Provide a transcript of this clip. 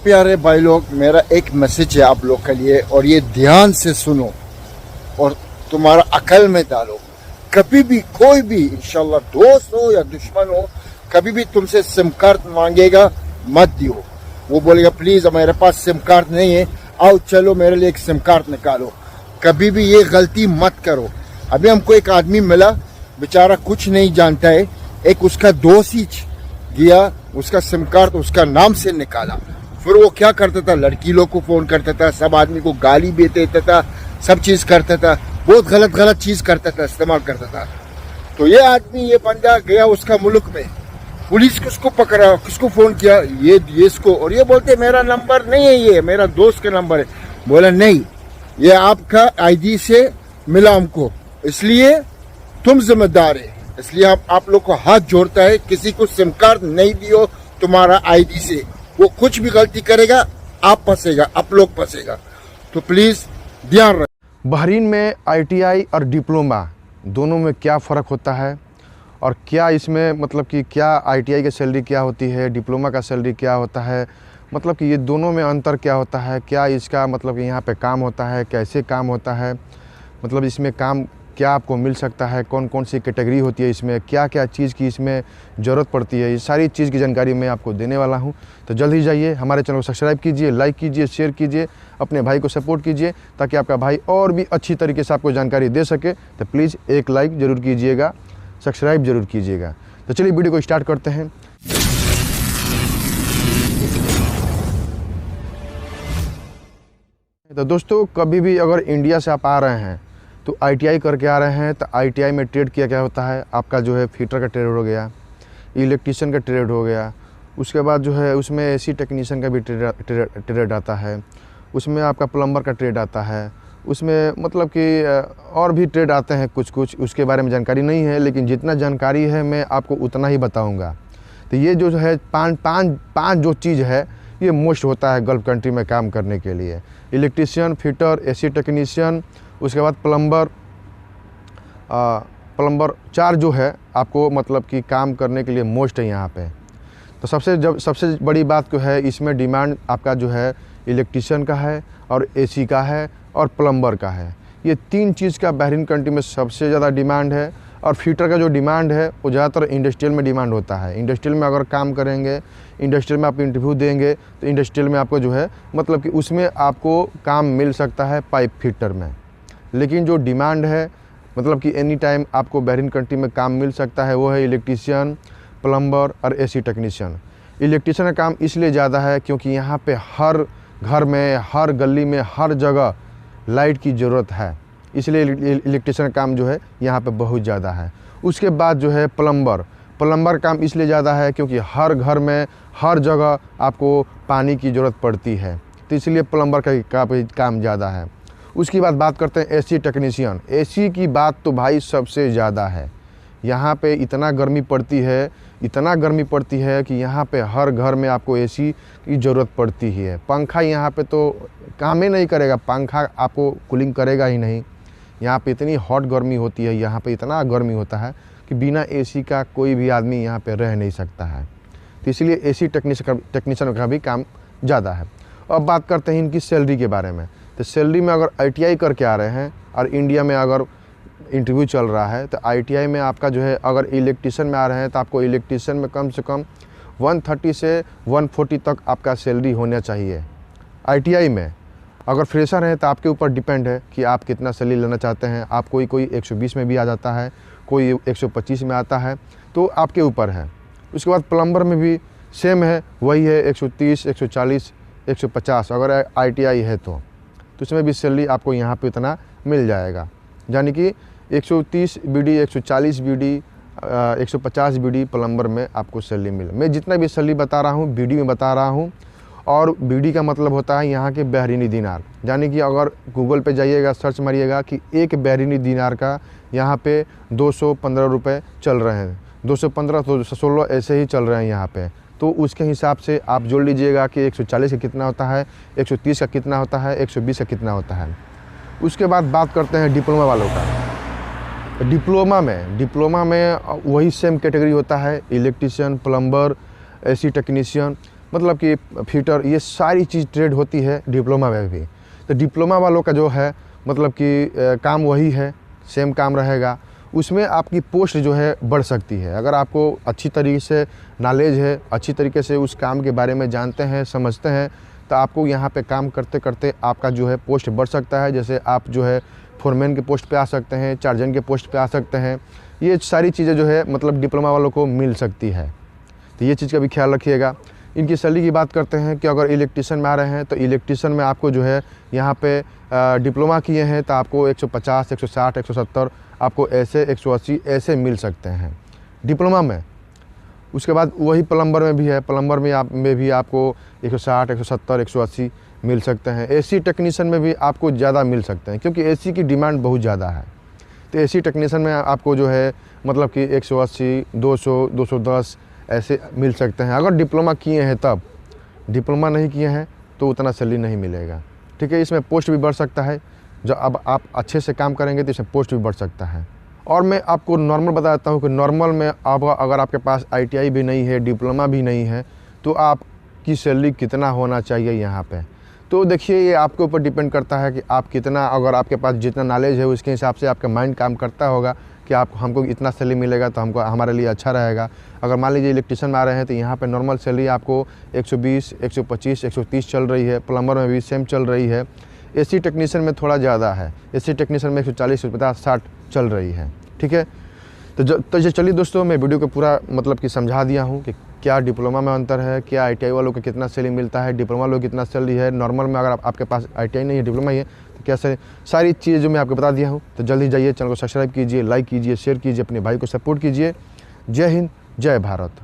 प्यारे भाई लोग, मेरा एक मैसेज है आप लोग के लिए और ये ध्यान से सुनो और तुम्हारा अकल में डालो। कभी भी कोई भी इंशाल्लाह दोस्त हो या दुश्मन हो, कभी भी तुमसे सिम कार्ड मांगेगा मत दियो। वो बोलेगा प्लीज मेरे पास सिम कार्ड नहीं है, आओ चलो मेरे लिए एक सिम कार्ड निकालो। कभी भी ये गलती मत करो। अभी हमको एक आदमी मिला, बेचारा कुछ नहीं जानता है, एक उसका दोस्त ही गया, उसका सिम कार्ड उसका नाम से निकाला। फिर वो क्या करता था, लड़की लोग को फोन करता था, सब आदमी को गाली भी देता था, सब चीज करता था, बहुत गलत चीज करता था, इस्तेमाल करता था। तो ये आदमी, ये बंदा गया उसका मुल्क में, पुलिस किसको पकड़ा, किसको फोन किया, ये इसको, और ये बोलते मेरा नंबर नहीं है, ये मेरा दोस्त का नंबर है। बोला नहीं, ये आपका आईडी से मिला हमको, इसलिए तुम जिम्मेदार है। इसलिए आप लोग को हाथ जोड़ता है, किसी को सिम कार्ड नहीं दियो तुम्हारा आईडी से। वो कुछ भी गलती करेगा, आप फंसेगा, आप लोग फंसेगा। तो प्लीज ध्यान रखें। बहरीन में आईटीआई और डिप्लोमा दोनों में क्या फ़र्क होता है और क्या इसमें मतलब कि क्या आईटीआई की सैलरी क्या होती है, डिप्लोमा का सैलरी क्या होता है, मतलब कि ये दोनों में अंतर क्या होता है, क्या इसका मतलब कि यहाँ पे काम होता है, कैसे काम होता है, मतलब इसमें काम क्या आपको मिल सकता है, कौन कौन सी कैटेगरी होती है, इसमें क्या क्या चीज़ की इसमें ज़रूरत पड़ती है, ये सारी चीज़ की जानकारी मैं आपको देने वाला हूं। तो जल्द ही जाइए, हमारे चैनल को सब्सक्राइब कीजिए, लाइक कीजिए, शेयर कीजिए, अपने भाई को सपोर्ट कीजिए ताकि आपका भाई और भी अच्छी तरीके से आपको जानकारी दे सके। तो प्लीज़ एक लाइक ज़रूर कीजिएगा, सब्सक्राइब ज़रूर कीजिएगा। तो चलिए वीडियो को स्टार्ट करते हैं। तो दोस्तों, कभी भी अगर इंडिया से आप आ रहे हैं तो आईटीआई करके आ रहे हैं, तो आईटीआई में ट्रेड क्या होता है, आपका जो है फिटर का ट्रेड हो गया, इलेक्ट्रीशियन का ट्रेड हो गया, उसके बाद जो है उसमें एसी टेक्नीशियन का भी ट्रेड आता है, उसमें आपका प्लम्बर का ट्रेड आता है, उसमें मतलब कि और भी ट्रेड आते हैं कुछ, उसके बारे में जानकारी नहीं है, लेकिन जितना जानकारी है मैं आपको उतना ही बताऊँगा। तो ये जो है पाँच जो चीज़ है ये मोस्ट होता है गल्फ़ कंट्री में काम करने के लिए। इलेक्ट्रीशियन, फिटर, एसी टेक्नीशियन, उसके बाद प्लम्बर 4 जो है आपको मतलब कि काम करने के लिए मोस्ट है यहाँ पे। तो सबसे बड़ी बात तो है, इसमें डिमांड आपका जो है इलेक्ट्रीशियन का है और एसी का है और प्लम्बर का है। ये 3 चीज़ का बहरीन कंट्री में सबसे ज़्यादा डिमांड है। और फिटर का जो डिमांड है वो ज़्यादातर इंडस्ट्रियल में डिमांड होता है। इंडस्ट्रियल में अगर काम करेंगे, इंडस्ट्रियल में आप इंटरव्यू देंगे तो इंडस्ट्रियल में आपको जो है मतलब कि उसमें आपको काम मिल सकता है पाइप फिटर में। लेकिन जो डिमांड है मतलब कि एनी टाइम आपको बहरीन कंट्री में काम मिल सकता है, वो है इलेक्ट्रीशियन, प्लम्बर और एसी टेक्नीशियन। इलेक्ट्रीशियन का काम इसलिए ज़्यादा है क्योंकि यहाँ पे हर घर में, हर गली में, हर जगह लाइट की ज़रूरत है, इसलिए इलेक्ट्रीशियन का काम जो है यहाँ पे बहुत ज़्यादा है। उसके बाद जो है प्लम्बर काम इसलिए ज़्यादा है क्योंकि हर घर में, हर जगह आपको पानी की ज़रूरत पड़ती है, तो इसलिए प्लम्बर का काम ज़्यादा है। उसकी बात करते हैं एसी टेक्नीशियन। एसी की बात तो भाई सबसे ज़्यादा है। यहाँ पे इतना गर्मी पड़ती है कि यहाँ पे हर घर में आपको एसी की ज़रूरत पड़ती ही है। पंखा यहाँ पे तो काम ही नहीं करेगा, पंखा आपको कूलिंग करेगा ही नहीं। यहाँ पे इतनी हॉट गर्मी होती है, यहाँ पे इतना गर्मी होता है कि बिना एसी का कोई भी आदमी यहाँ पे रह नहीं सकता है। तो इसलिए एसी टेक्नीशियन का भी काम ज़्यादा है। अब बात करते हैं इनकी सैलरी के बारे में। तो सैलरी में अगर आईटीआई करके आ रहे हैं और इंडिया में अगर इंटरव्यू चल रहा है, तो आईटीआई में आपका जो है अगर इलेक्ट्रीशियन में आ रहे हैं तो आपको इलेक्ट्रीशियन में कम से कम 130 से 140 तक आपका सैलरी होना चाहिए आईटीआई में। अगर फ्रेशर हैं तो आपके ऊपर डिपेंड है कि आप कितना सैलरी लेना चाहते हैं। आप कोई 120 में भी आ जाता है, कोई 125 में आता है, तो आपके ऊपर है। उसके बाद प्लम्बर में भी सेम है, वही है 130, 140, 150 अगर आईटीआई है तो उसमें भी सैलरी आपको यहाँ पे इतना मिल जाएगा। यानी कि 130 बीडी, 140 बीडी, 150 बीडी प्लम्बर में आपको सैलरी मिले। मैं जितना भी सैलरी बता रहा हूँ बीडी में बता रहा हूँ, और बीडी का मतलब होता है यहाँ के बहरीनी दिनार। यानी कि अगर गूगल पे जाइएगा, सर्च मारिएगा कि एक बहरीनी दिनार का यहाँ पे 215 रुपये चल रहे हैं, 215 तो 216 ऐसे ही चल रहे हैं यहाँ पे। तो उसके हिसाब से आप जोड़ लीजिएगा कि 140 का कितना होता है, 130 का कितना होता है, 120 का कितना होता है। उसके बाद बात करते हैं डिप्लोमा वालों का। डिप्लोमा में वही सेम कैटेगरी होता है, इलेक्ट्रीशियन, प्लम्बर, एसी टेक्नीशियन, मतलब कि फिटर, ये सारी चीज़ ट्रेड होती है डिप्लोमा में भी। तो डिप्लोमा वालों का जो है मतलब कि काम वही है, सेम काम रहेगा। उसमें आपकी पोस्ट जो है बढ़ सकती है। अगर आपको अच्छी तरीके से नॉलेज है, अच्छी तरीके से उस काम के बारे में जानते हैं, समझते हैं, तो आपको यहाँ पे काम करते करते आपका जो है पोस्ट बढ़ सकता है। जैसे आप जो है फोरमैन के पोस्ट पे आ सकते हैं, चार्जन के पोस्ट पे आ सकते हैं। ये सारी चीज़ें जो है मतलब डिप्लोमा वालों को मिल सकती है। तो ये चीज़ का भी ख्याल रखिएगा। इनकी सैलरी की बात करते हैं कि अगर इलेक्ट्रीशियन में आ रहे हैं तो इलेक्ट्रीशियन में आपको जो है यहाँ पे डिप्लोमा किए हैं तो आपको 150, 160, 170, आपको ऐसे 180 ऐसे मिल सकते हैं डिप्लोमा में। उसके बाद वही प्लम्बर में भी है, प्लम्बर में भी आपको 160, 170, 180 मिल सकते हैं। एसी टेक्नीशियन में भी आपको ज़्यादा मिल सकते हैं क्योंकि एसी की डिमांड बहुत ज़्यादा है। तो एसी टेक्नीशियन में आपको जो है मतलब कि 180, 200, 210 ऐसे मिल सकते हैं अगर डिप्लोमा किए हैं तब। डिप्लोमा नहीं किए हैं तो उतना सैलरी नहीं मिलेगा, ठीक है। इसमें पोस्ट भी बढ़ सकता है, जब अब आप अच्छे से काम करेंगे तो इसमें पोस्ट भी बढ़ सकता है। और मैं आपको नॉर्मल बताता हूँ कि नॉर्मल में आप अगर आपके पास ITI भी नहीं है, डिप्लोमा भी नहीं है, तो आपकी सैलरी कितना होना चाहिए यहाँ पे। तो देखिए ये आपके ऊपर डिपेंड करता है कि आप कितना, अगर आपके पास जितना नॉलेज है उसके हिसाब से आपका माइंड काम करता होगा कि हमको इतना सैलरी मिलेगा तो हमको हमारे लिए अच्छा रहेगा। अगर मान लीजिए इलेक्ट्रीशियन में आ रहे हैं तो यहाँ पे नॉर्मल सैलरी आपको 120, 125, 130 चल रही है। प्लम्बर में भी सेम चल रही है। एसी टेक्नीशियन में थोड़ा ज़्यादा है, एसी टेक्नीशियन में 140, 150, 60 चल रही है, ठीक है। तो चलिए दोस्तों, मैं वीडियो को पूरा मतलब कि समझा दिया हूँ कि क्या डिप्लोमा में अंतर है, क्या ITI वालों को कितना सैलरी मिलता है, डिप्लोमा वालों को कितना सैलरी है, नॉर्मल में अगर आपके पास ITI नहीं है, डिप्लोमा ही है तो क्या सैलरी, सारी चीज़ें जो मैं आपको बता दिया हूँ। तो जल्दी जाइए, चैनल को सब्सक्राइब कीजिए, लाइक कीजिए, शेयर कीजिए, अपने भाई को सपोर्ट कीजिए। जय हिंद, जय भारत।